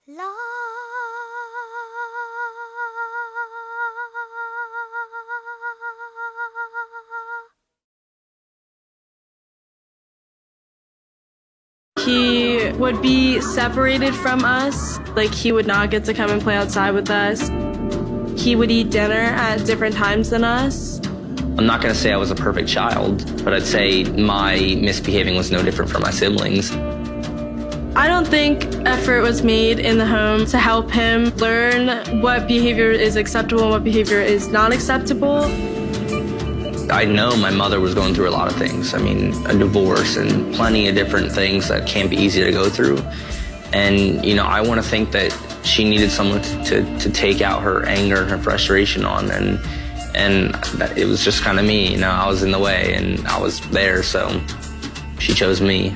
La He would be separated from us. Like, he would not get to come and play outside with us. He would eat dinner at different times than us. I'm not going to say I was a perfect child, but I'd say my misbehaving was no different from my siblings. I don't think effort was made in the home to help him learn what behavior is acceptable and what behavior is not acceptable. I know my mother was going through a lot of things. I mean, a divorce and plenty of different things that can't be easy to go through. And, you know, I want to think that she needed someone to take out her anger and her frustration on. And that it was just kind of me, you know, I was in the way and I was there, so she chose me.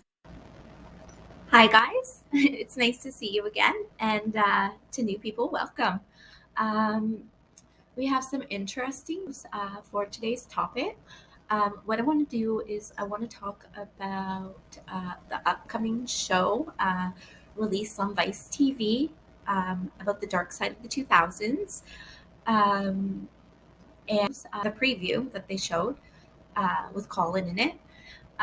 Hi guys, it's nice to see you again, and to new people, welcome. We have some interesting for today's topic. What I want to do is I want to talk about the upcoming show released on Vice TV about the Darkside of the 2000s, and the preview that they showed with Colin in it.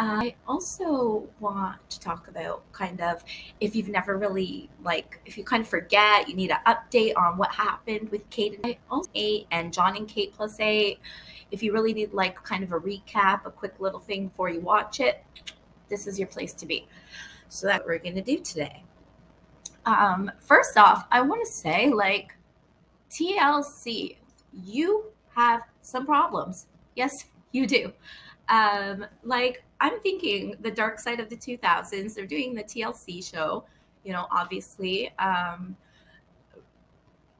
I also want to talk about kind of if you've never really, like, if you kind of forget, you need an update on what happened with Kate and also 8 and John and Kate plus 8. If you really need like kind of a recap, a quick little thing before you watch it, this is your place to be. So that's what we're going to do today. First off, I want to say, like, TLC, you have some problems. Yes, you do. Like, I'm thinking the Dark Side of the 2000s, they're doing the TLC show, you know, obviously,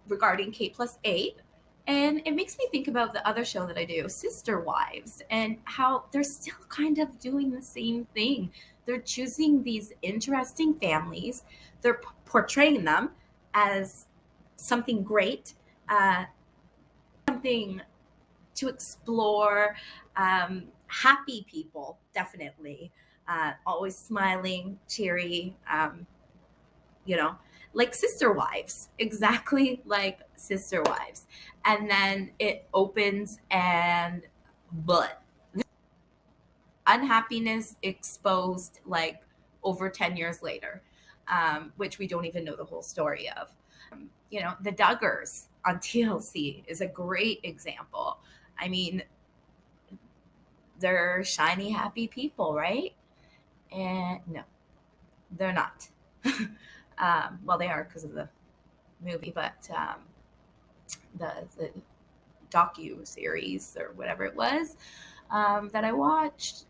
regarding Kate plus 8. And it makes me think about the other show that I do, Sister Wives, and how they're still kind of doing the same thing. They're choosing these interesting families, they're portraying them as something great, something to explore. Happy people, definitely. Always smiling, cheery, you know, like Sister Wives, exactly like Sister Wives. And then it opens and, but unhappiness exposed like over 10 years later, which we don't even know the whole story of. You know, the Duggars on TLC is a great example. I mean, they're shiny, happy people, right? And no, they're not. Well, they are because of the movie, but the docu series or whatever it was that I watched,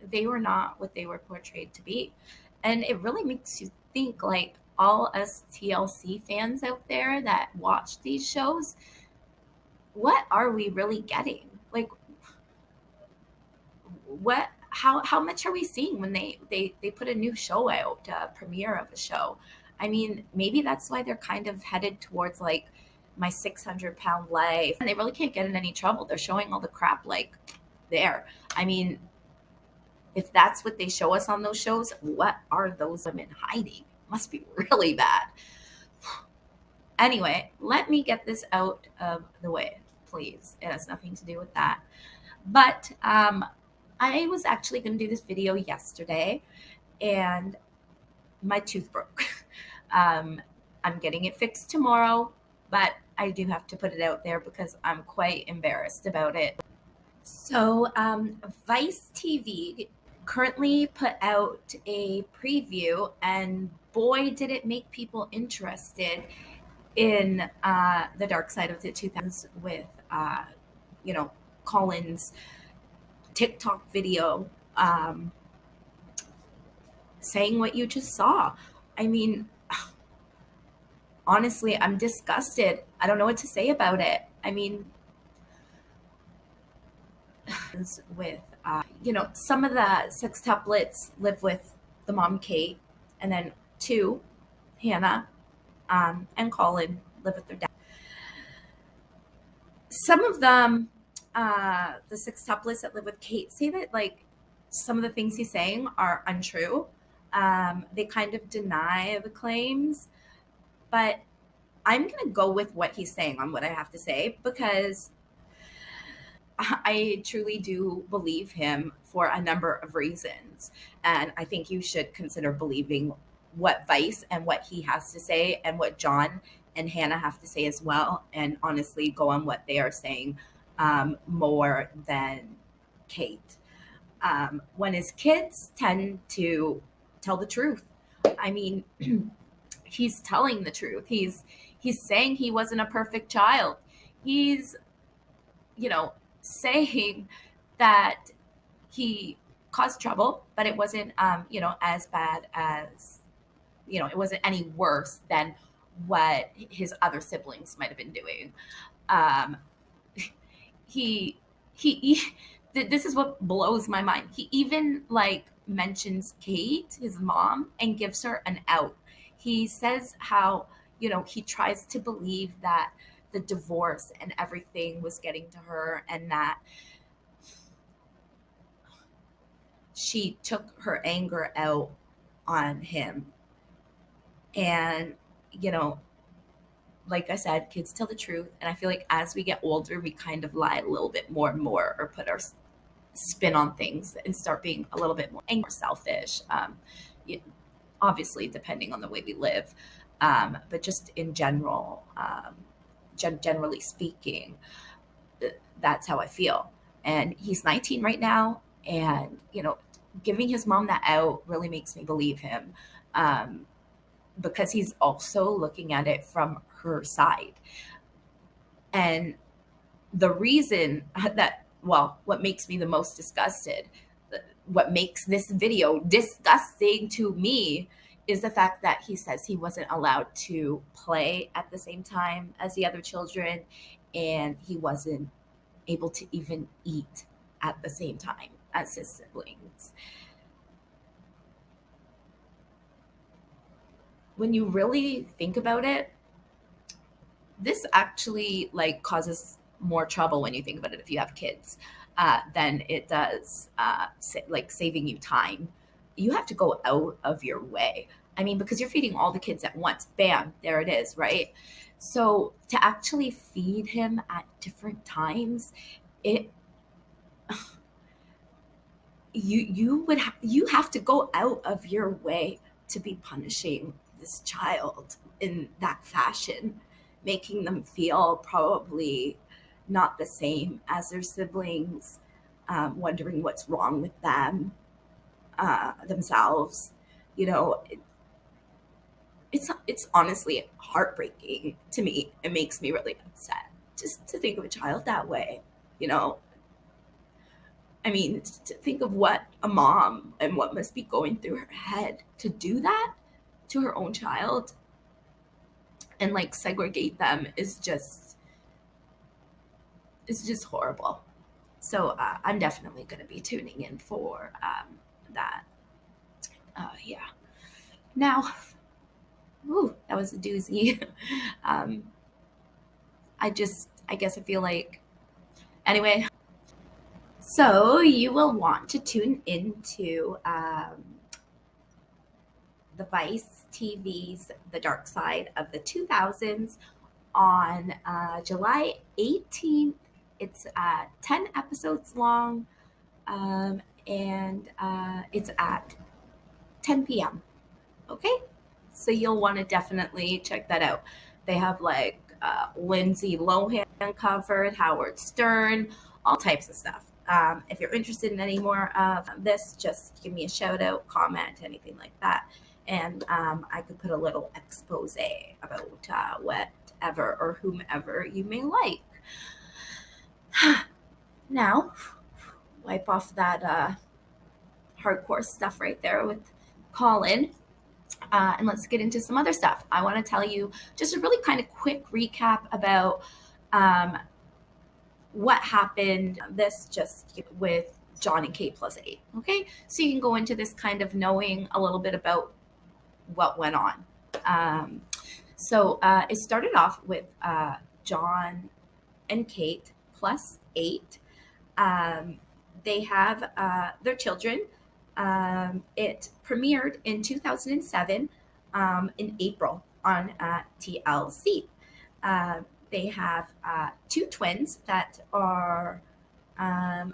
they were not what they were portrayed to be, and it really makes you think. Like, all us TLC fans out there that watch these shows, what are we really getting? Like, what how much are we seeing when they put a new show out, premiere of a show? I mean, maybe that's why they're kind of headed towards like My 600 Pound Life, and they really can't get in any trouble. They're showing all the crap like there. I mean, if that's what they show us on those shows, what are those women hiding? Must be really bad. Anyway, let me get this out of the way, please. It has nothing to do with that. But I was actually going to do this video yesterday, and my tooth broke. I'm getting it fixed tomorrow, but I do have to put it out there because I'm quite embarrassed about it. So, Vice TV currently put out a preview, and boy, did it make people interested in the Dark Side of the 2000s with, you know, Colin's TikTok video, saying what you just saw. I mean, honestly, I'm disgusted. I don't know what to say about it. I mean, with, you know, some of the sextuplets live with the mom, Kate, and then 2, Hannah, and Colin, live with their dad. Some of them, the sextuplets that live with Kate, say that like some of the things he's saying are untrue. They kind of deny the claims. But I'm going to go with what he's saying on what I have to say, because I truly do believe him for a number of reasons. And I think you should consider believing what Vice and what he has to say, and what John and Hannah have to say as well. And honestly, go on what they are saying, more than Kate. When his kids tend to tell the truth. I mean, he's telling the truth. He's saying he wasn't a perfect child. He's, saying that he caused trouble, but it wasn't, as bad as, it wasn't any worse than what his other siblings might have been doing. Um, he, he, this is what blows my mind. He even like mentions Kate, his mom, and gives her an out. He says how, he tries to believe that the divorce and everything was getting to her, and that she took her anger out on him. And, like I said, kids tell the truth. And I feel like as we get older, we kind of lie a little bit more and more, or put our spin on things and start being a little bit more angry, selfish. Obviously, depending on the way we live. But just in general, generally speaking, that's how I feel. And he's 19 right now. And, giving his mom that out really makes me believe him. Because he's also looking at it from her side. And the reason what makes me the most disgusted, what makes this video disgusting to me, is the fact that he says he wasn't allowed to play at the same time as the other children, and he wasn't able to even eat at the same time as his siblings. When you really think about it, this actually like causes more trouble when you think about it if you have kids, than it does like saving you time. You have to go out of your way. I mean, because you're feeding all the kids at once. Bam, there it is, right? So to actually feed him at different times, it you have to go out of your way to be punishing this child in that fashion, making them feel probably not the same as their siblings, wondering what's wrong with them, themselves. You know, it's honestly heartbreaking to me. It makes me really upset just to think of a child that way. You know, I mean, to think of what a mom and what must be going through her head to do that to her own child and like segregate them is just horrible. So I'm definitely going to be tuning in for that. Yeah. Now, that was a doozy. I guess I feel like, anyway. So you will want to tune into the Vice TV's The Darkside of the 2000s on July 18th. It's 10 episodes long, and it's at 10 p.m. Okay? So you'll want to definitely check that out. They have like Lindsay Lohan covered, Howard Stern, all types of stuff. If you're interested in any more of this, just give me a shout out, comment, anything like that. And I could put a little expose about whatever or whomever you may like. Now, wipe off that hardcore stuff right there with Colin. And let's get into some other stuff. I want to tell you just a really kind of quick recap about what happened this just with John and Kate plus 8. Okay, so you can go into this kind of knowing a little bit about what went on. So it started off with John and Kate plus 8. They have their children. It premiered in 2007 in April on TLC. They have two twins that are, I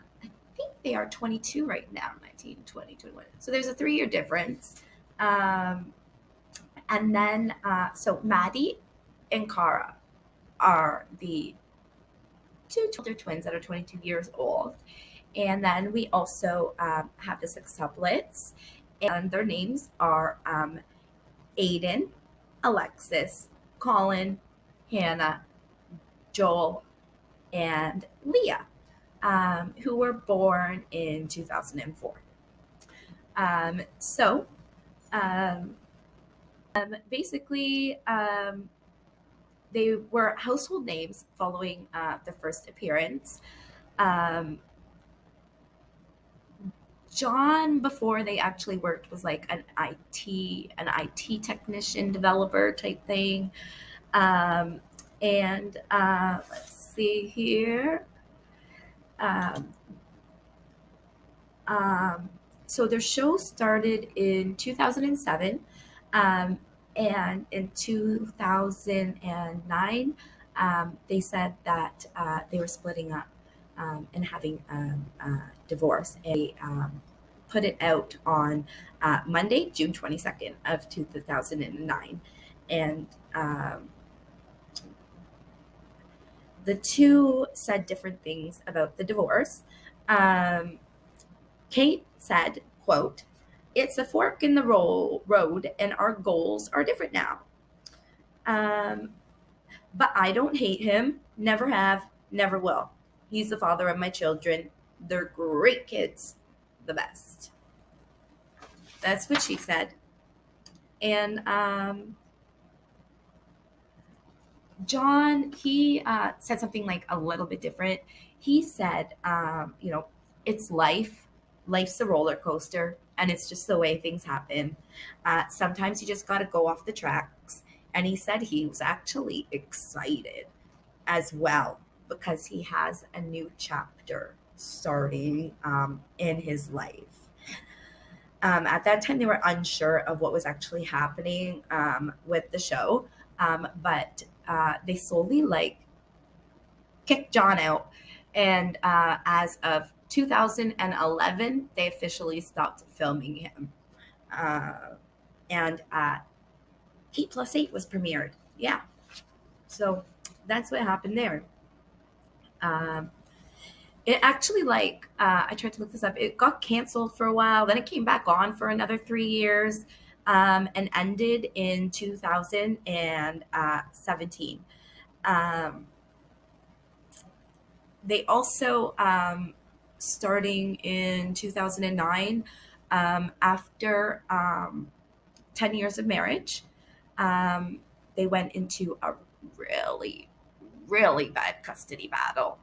think they are 22 right now, 19, 20, 21. So there's a 3-year difference. And then, so Maddie and Cara are the two older twins that are 22 years old. And then we also have the sextuplets, and their names are Aiden, Alexis, Colin, Hannah, Joel, and Leah, who were born in 2004. Basically, they were household names following the first appearance. John, before they actually worked, was like an IT technician, developer type thing. And let's see here. So their show started in 2007, and in 2009, they said that they were splitting up and having a divorce. And they put it out on Monday, June 22nd of 2009, and the two said different things about the divorce. Kate said, quote, "It's a fork in the road and our goals are different now. But I don't hate him, never have, never will. He's the father of my children. They're great kids, the best." That's what she said. And John, he said something like a little bit different. He said, it's life. Life's a roller coaster, and it's just the way things happen. Sometimes you just got to go off the tracks. And he said he was actually excited as well because he has a new chapter starting in his life. At that time, they were unsure of what was actually happening with the show, but they slowly kicked John out. And as of 2011, they officially stopped filming him. And Kate Plus 8 was premiered. Yeah. So that's what happened there. It actually, I tried to look this up. It got canceled for a while. Then it came back on for another 3 years and ended in 2017. They also, starting in 2009, after 10 years of marriage, they went into a really, really bad custody battle.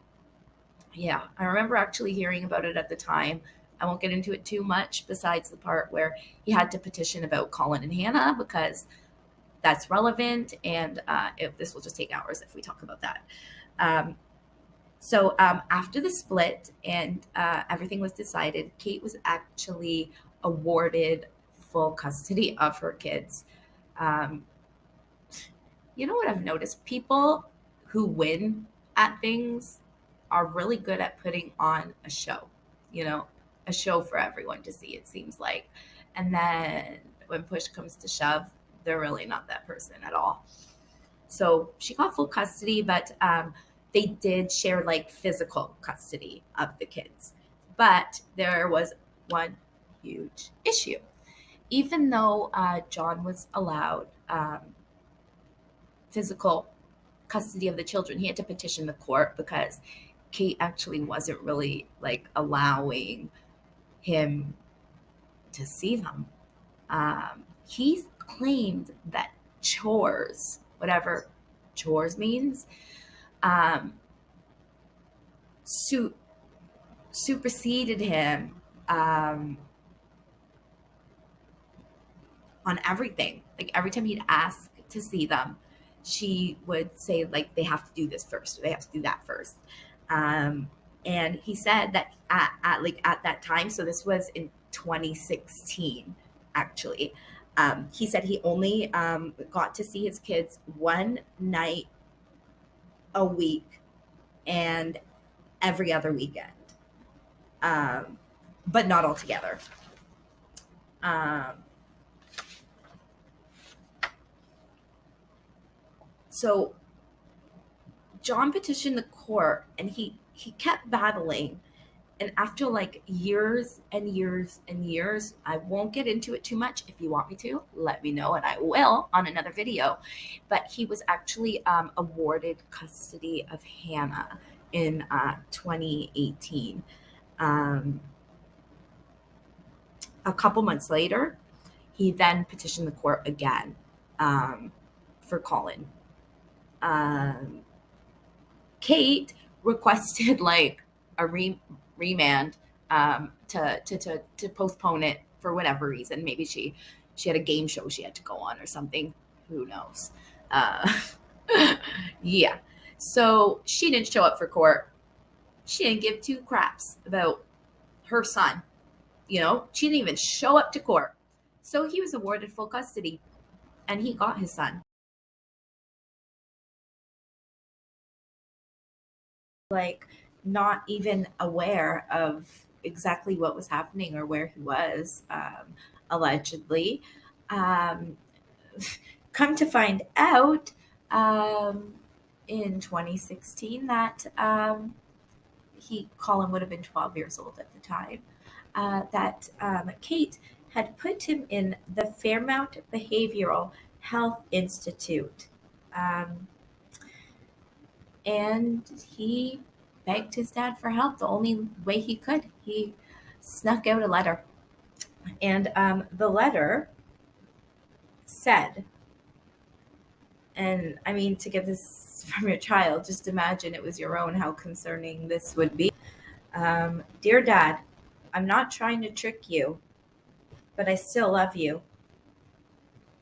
Yeah, I remember actually hearing about it at the time. I won't get into it too much besides the part where he had to petition about Colin and Hannah because that's relevant, and this will just take hours if we talk about that. So after the split and everything was decided, Kate was actually awarded full custody of her kids. You know what I've noticed? People who win at things are really good at putting on a show, a show for everyone to see, it seems like. And then when push comes to shove, they're really not that person at all. So she got full custody, but they did share physical custody of the kids. But there was one huge issue. Even though John was allowed physical custody of the children, he had to petition the court because Kate actually wasn't really allowing him to see them. He claimed that chores, whatever chores means, superseded him on everything. Every time he'd ask to see them, she would say they have to do this first, or they have to do that first. And he said that at that time, so this was in 2016 actually, He said he only got to see his kids one night a week and every other weekend, but not all together. So John petitioned the court, and he kept battling. And after like years and years and years, I won't get into it too much. If you want me to, let me know, and I will on another video. But he was actually awarded custody of Hannah in 2018. A couple months later, he then petitioned the court again for Colin. Kate requested like a remand to postpone it for whatever reason. Maybe she had a game show she had to go on or something. Who knows? Yeah. So she didn't show up for court. She didn't give two craps about her son. You know, she didn't even show up to court. So he was awarded full custody, and he got his son. Like, not even aware of exactly what was happening or where he was, allegedly. Um, Come to find out, in 2016 that Colin would have been 12 years old at the time. That Kate had put him in the Fairmount Behavioral Health Institute. And he begged his dad for help the only way he could. He snuck out a letter. And the letter said, and I mean, to get this from your child, just imagine it was your own, how concerning this would be. Dear Dad, I'm not trying to trick you, but I still love you.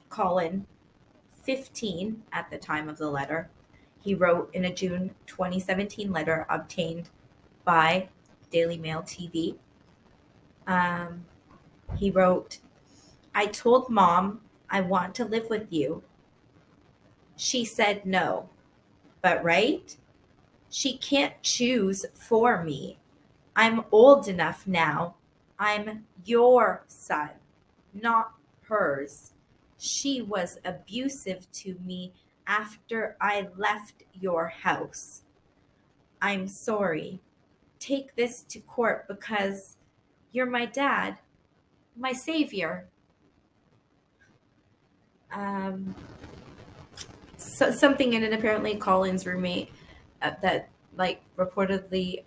Colin, 15 at the time of the letter. He wrote in a June 2017 letter obtained by Daily Mail TV. He wrote, I told Mom I want to live with you. She said no, but right? She can't choose for me. I'm old enough now. I'm your son, not hers. She was abusive to me after I left your house. I'm sorry. Take this to court because you're my dad, my savior. So something in it, apparently Colin's roommate that like reportedly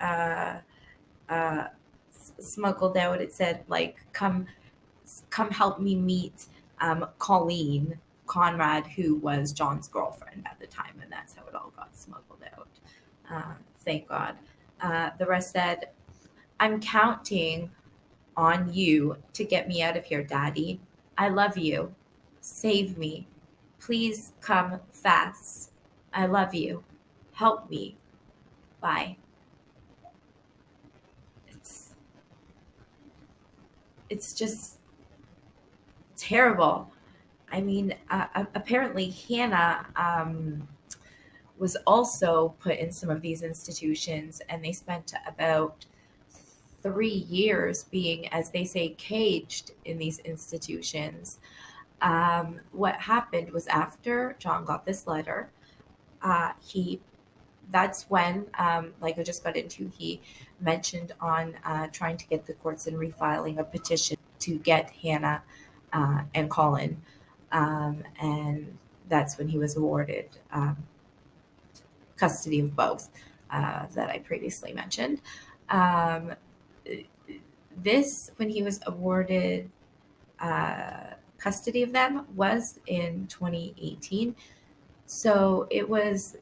smuggled out. It said like, come help me meet Colleen Conrad, who was John's girlfriend at the time, and that's how it all got smuggled out. Thank God. The rest said, I'm counting on you to get me out of here, Daddy. I love you. Save me. Please come fast. I love you. Help me. Bye. It's just terrible. I mean, apparently Hannah was also put in some of these institutions, and they spent about 3 years being, as they say, caged in these institutions. What happened was after John got this letter, that's when, like I just got into, he mentioned on trying to get the courts and refiling a petition to get Hannah and Colin. And that's when he was awarded custody of both that I previously mentioned. This, when he was awarded custody of them, was in 2018. So it was,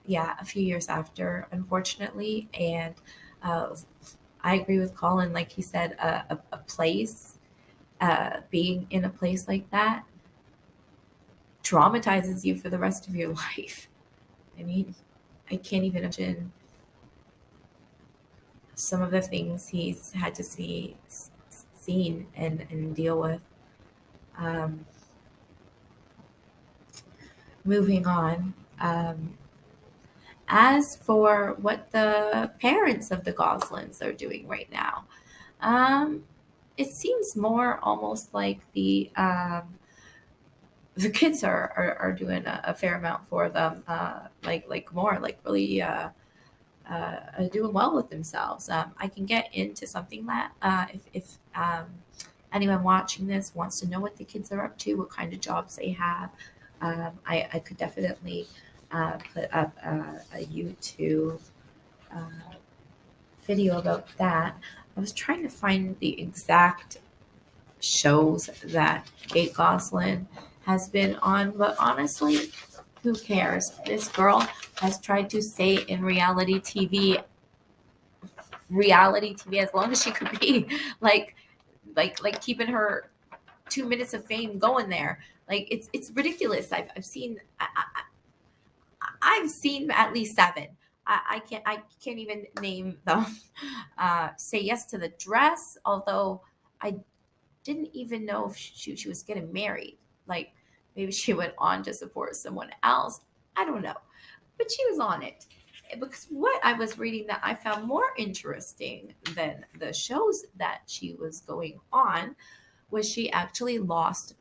a few years after, unfortunately. And I agree with Colin, like he said, a place, being in a place like that traumatizes you for the rest of your life. I mean, I can't even imagine some of the things he's had to seen and deal with. moving on. As for what the parents of the Goslins are doing right now, um, it seems more almost like the kids are doing a fair amount for them, like more like really doing well with themselves. I can get into something that if anyone watching this wants to know what the kids are up to, what kind of jobs they have, I could definitely put up a YouTube uh, video about that. I was trying to find the exact shows that Kate Goslin has been on, but honestly, who cares? This girl has tried to stay in reality TV as long as she could be, like like keeping her 2 minutes of fame going there. Like it's ridiculous. I've seen I've seen at least seven. I can't even name them. Say yes to the dress, although I didn't even know if she was getting married. Like maybe she went on to support someone else. I don't know, but she was on it. Because what I was reading that I found more interesting than the shows that she was going on was she actually lost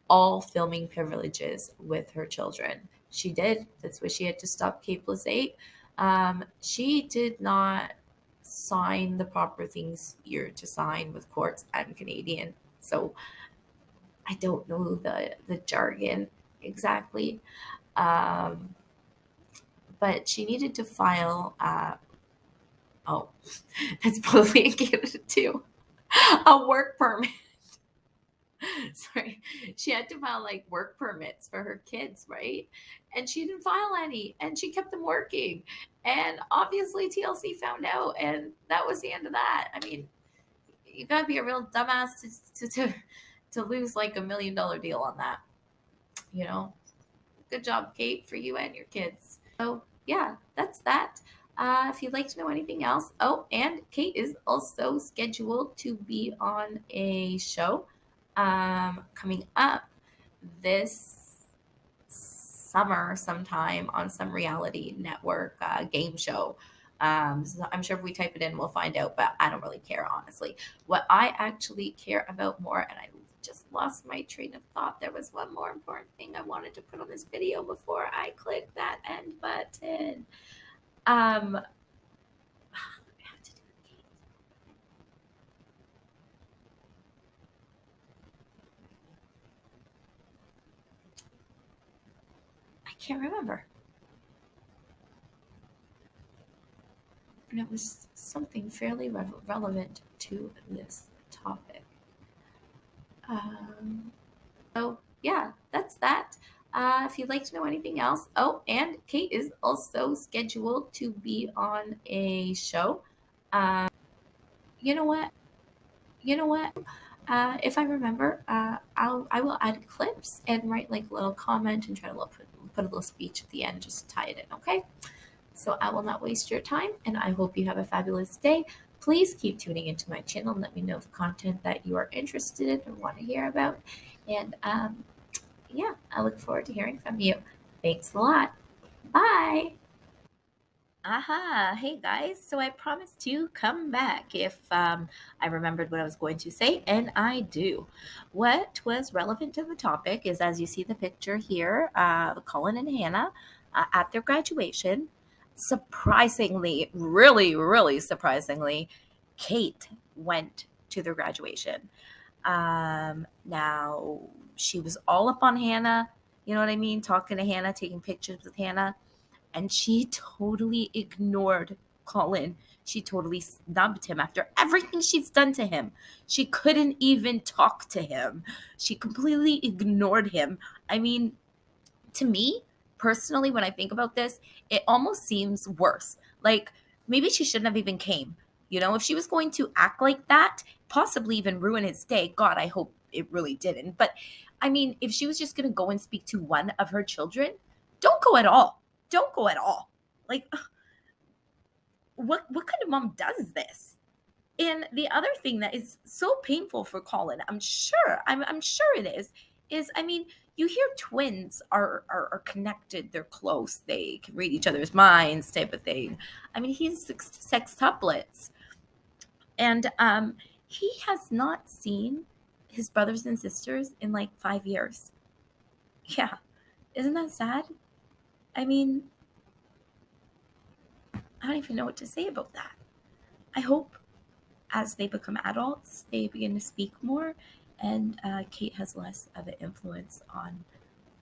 all filming privileges with her children. She did. That's why she had to stop Cape Plus 8. She did not sign the proper things you're to sign with courts. I'm Canadian, so I don't know the jargon exactly. Um, but she needed to file. Oh, that's probably in Canada too. A work permit. Sorry, she had to file like work permits for her kids, right? And she didn't file any, and she kept them working. And obviously, TLC found out, and that was the end of that. I mean, you gotta be a real dumbass to lose like $1 million deal on that. You know, good job, Kate, for you and your kids. So yeah, that's that. If you'd like to know anything else, oh, and Kate is also scheduled to be on a show coming up this summer sometime on some reality network game show. So I'm sure if we type it in, we'll find out, but I don't really care, honestly. What I actually care about more, and I just lost my train of thought. There was one more important thing I wanted to put on this video before I click that end button. I have to do it. I can't remember. And it was something fairly relevant to this topic. So yeah, that's that. If you'd like to know anything else, oh, and Kate is also scheduled to be on a show. You know what? You know what? If I remember, I will add clips and write like a little comment and try to put a little speech at the end just to tie it in. Okay. So I will not waste your time, and I hope you have a fabulous day. Please keep tuning into my channel and let me know of content that you are interested in or want to hear about. And yeah, I look forward to hearing from you. Thanks a lot. Bye. Aha, hey guys. So I promised to come back if I remembered what I was going to say, and I do. What was relevant to the topic is, as you see the picture here, Colin and Hannah at their graduation. Surprisingly, really, really surprisingly, Kate went to their graduation. Now, she was all up on Hannah, you know what I mean? Talking to Hannah, taking pictures with Hannah, and she totally ignored Colin. She totally snubbed him after everything she's done to him. She couldn't even talk to him. She completely ignored him. I mean, to me, personally, when I think about this, it almost seems worse. Like maybe she shouldn't have even came. You know, if she was going to act like that, possibly even ruin his day, God, I hope it really didn't. But I mean, if she was just going to go and speak to one of her children, don't go at all. Don't go at all. Like, what kind of mom does this? And the other thing that is so painful for Colin, I'm sure it is I mean, you hear twins are connected, they're close, they can read each other's minds type of thing. I mean, he's sextuplets, and he has not seen his brothers and sisters in like 5 years. Yeah, isn't that sad? I mean, I don't even know what to say about that. I hope as they become adults, they begin to speak more, and Kate has less of an influence on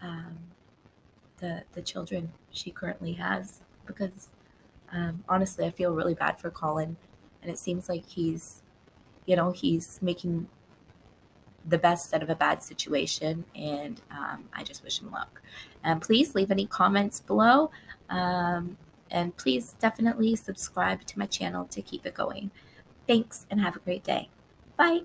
um, the children she currently has. Because honestly, I feel really bad for Colin, and it seems like he's making the best out of a bad situation, and I just wish him luck. And please leave any comments below. And please definitely subscribe to my channel to keep it going. Thanks and have a great day. Bye.